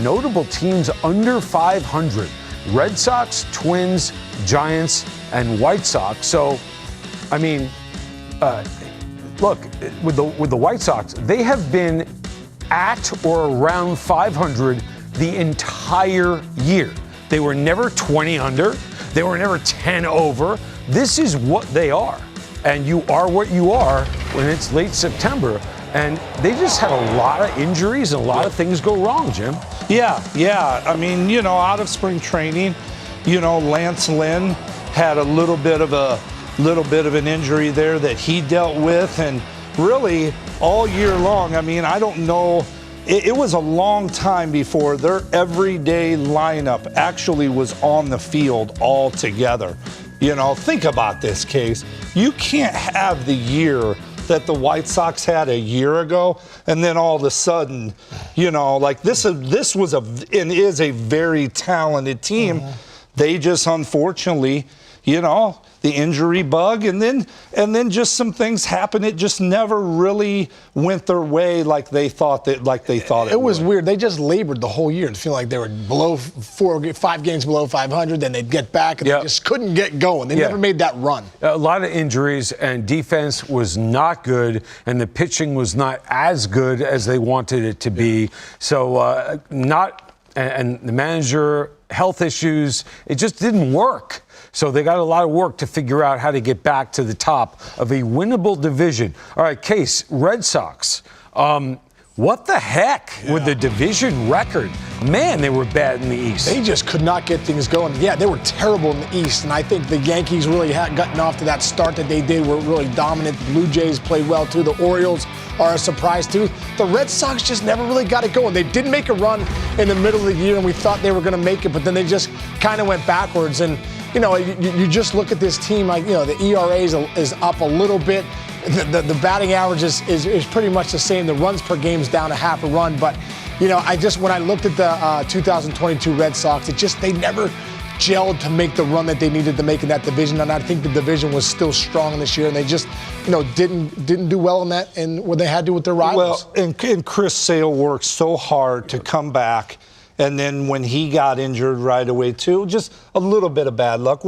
notable teams under 500. Red Sox, Twins, Giants, and White Sox. So, I mean, look, with the White Sox, they have been at or around 500 the entire year. They were never 20 under. They were never 10 over. This is what they are. And you are what you are when it's late September. And they just had a lot of injuries and a lot of things go wrong, Jim. Yeah. I mean, out of spring training, Lance Lynn had a little bit of an injury there that he dealt with. And really, all year long, I mean, I don't know. It was a long time before their everyday lineup actually was on the field all together. Think about this, Case. You can't have the year that the White Sox had a year ago, and then all of a sudden, this was and is a very talented team. Mm-hmm. They just unfortunately, the injury bug, and then just some things happened. It just never really went their way like they thought it would. It was weird. They just labored the whole year and feel like they were below 5 games below 500. Then they'd get back and they just couldn't get going. They never made that run. A lot of injuries, and defense was not good, and the pitching was not as good as they wanted it to be. So and the manager, health issues, it just didn't work. So they got a lot of work to figure out how to get back to the top of a winnable division. All right, Case, Red Sox. What the heck with the division record? Man, they were bad in the East. They just could not get things going. Yeah, they were terrible in the East, and I think the Yankees really had gotten off to that start that they did, were really dominant. The Blue Jays played well, too. The Orioles are a surprise, too. The Red Sox just never really got it going. They did make a run in the middle of the year, and we thought they were going to make it, but then they just kind of went backwards. And, you just look at this team, the ERA is up a little bit. The batting average is pretty much the same. The runs per game is down a half a run. But, when I looked at the 2022 Red Sox, they never gelled to make the run that they needed to make in that division. And I think the division was still strong this year. And they just, didn't do well in that and what they had to do with their rivals. Well, and Chris Sale worked so hard to come back. And then when he got injured right away, too, just a little bit of bad luck.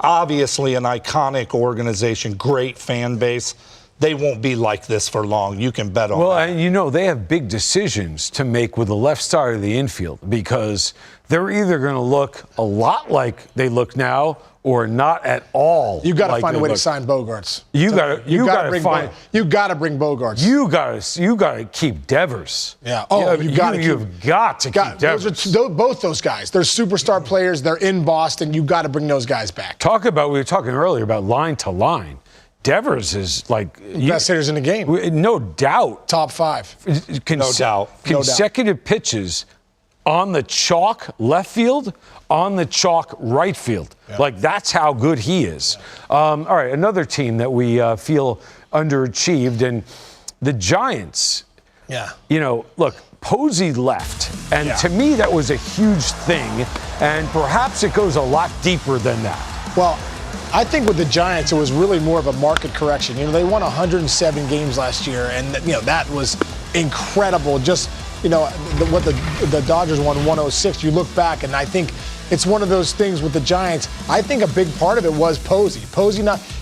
Obviously an iconic organization, great fan base. They won't be like this for long. You can bet on that. Well, and they have big decisions to make with the left side of the infield because they're either going to look a lot like they look now or not at all. You got to find a way to sign Bogarts. You got to find. You got to bring Bogarts. You got to keep Devers. Yeah. Oh, you've got to keep Devers. Both those guys. They're superstar players. They're in Boston. You got to bring those guys back. We were talking earlier about line to line. Devers is like best hitters in the game. No doubt. Top 5. No doubt. Consecutive pitches on the chalk left field, on the chalk right field. Yeah. That's how good he is. Yeah. All right, another team that we feel underachieved, and the Giants. Yeah. Look, Posey left, and to me that was a huge thing, and perhaps it goes a lot deeper than that. Well, I think with the Giants, it was really more of a market correction. They won 107 games last year, and that was incredible. Just what the Dodgers won 106. You look back, and I think it's one of those things with the Giants. I think a big part of it was Posey.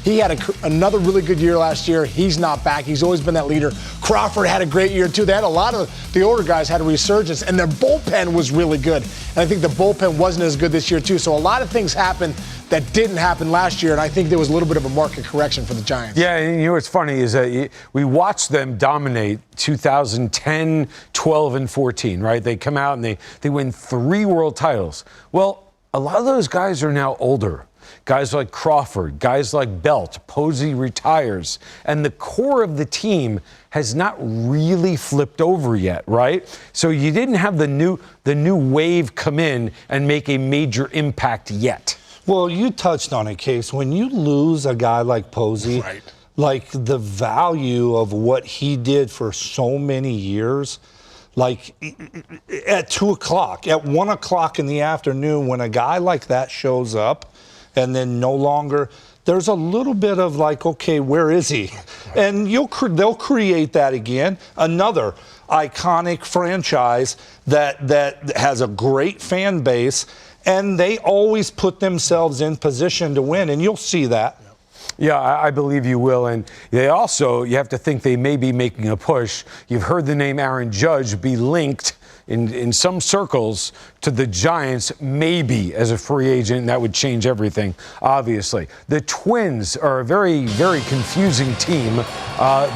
He had another really good year last year. He's not back. He's always been that leader. Crawford had a great year, too. They had a lot of the older guys had a resurgence, and their bullpen was really good. And I think the bullpen wasn't as good this year, too. So a lot of things happened that didn't happen last year, and I think there was a little bit of a market correction for the Giants. Yeah, and what's funny is that we watched them dominate 2010, 12, and 14, right? They come out and they win 3 world titles. Well, a lot of those guys are now older. Guys like Crawford, guys like Belt, Posey retires, and the core of the team has not really flipped over yet, right? So you didn't have the new wave come in and make a major impact yet. Well, you touched on it, Case. When you lose a guy like Posey, right, like the value of what he did for so many years, like at 2 o'clock, at 1 o'clock in the afternoon, when a guy like that shows up and then no longer, there's a little bit of like, okay, where is he? And they'll create that again. Another iconic franchise that has a great fan base, and they always put themselves in position to win, and you'll see that. Yeah, I believe you will. And they also, you have to think they may be making a push. You've heard the name Aaron Judge be linked in some circles to the Giants, maybe as a free agent, and that would change everything, obviously. The Twins are a very, very confusing team.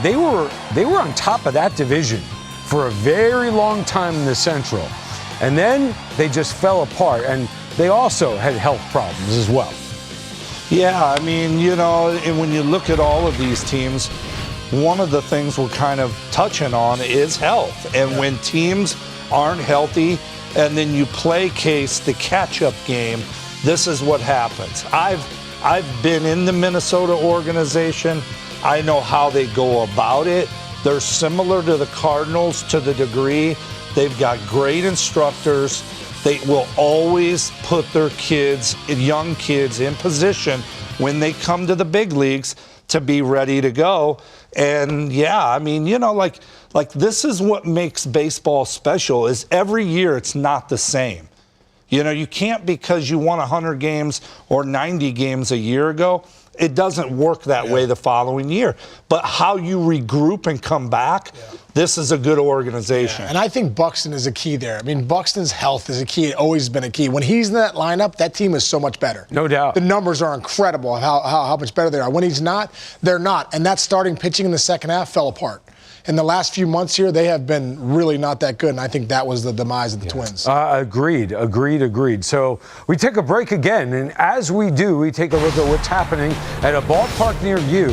They were on top of that division for a very long time in the Central. And then they just fell apart, and they also had health problems as well. Yeah, I mean, you know, and when you look at all of these teams, one of the things we're kind of touching on is health. And when teams aren't healthy and then you play Case the catch-up game, this is what happens. I've been in the Minnesota organization. I know how they go about it. They're similar to the Cardinals to the degree. They've got great instructors. They will always put their kids, young kids, in position when they come to the big leagues to be ready to go. And yeah, I mean, you know, like this is what makes baseball special, is every year it's not the same. You know, you can't, because you won 100 games or 90 games a year ago, it doesn't work that way the following year. But how you regroup and come back, this is a good organization. And I think Buxton is a key there. I mean, Buxton's health is a key. It's always been a key. When he's in that lineup, that team is so much better. No doubt. The numbers are incredible how much better they are. When he's not, they're not. And that starting pitching in the second half fell apart. In the last few months here, they have been really not that good, and I think that was the demise of the Twins. Agreed. So we take a break again, and as we do, we take a look at what's happening at a ballpark near you.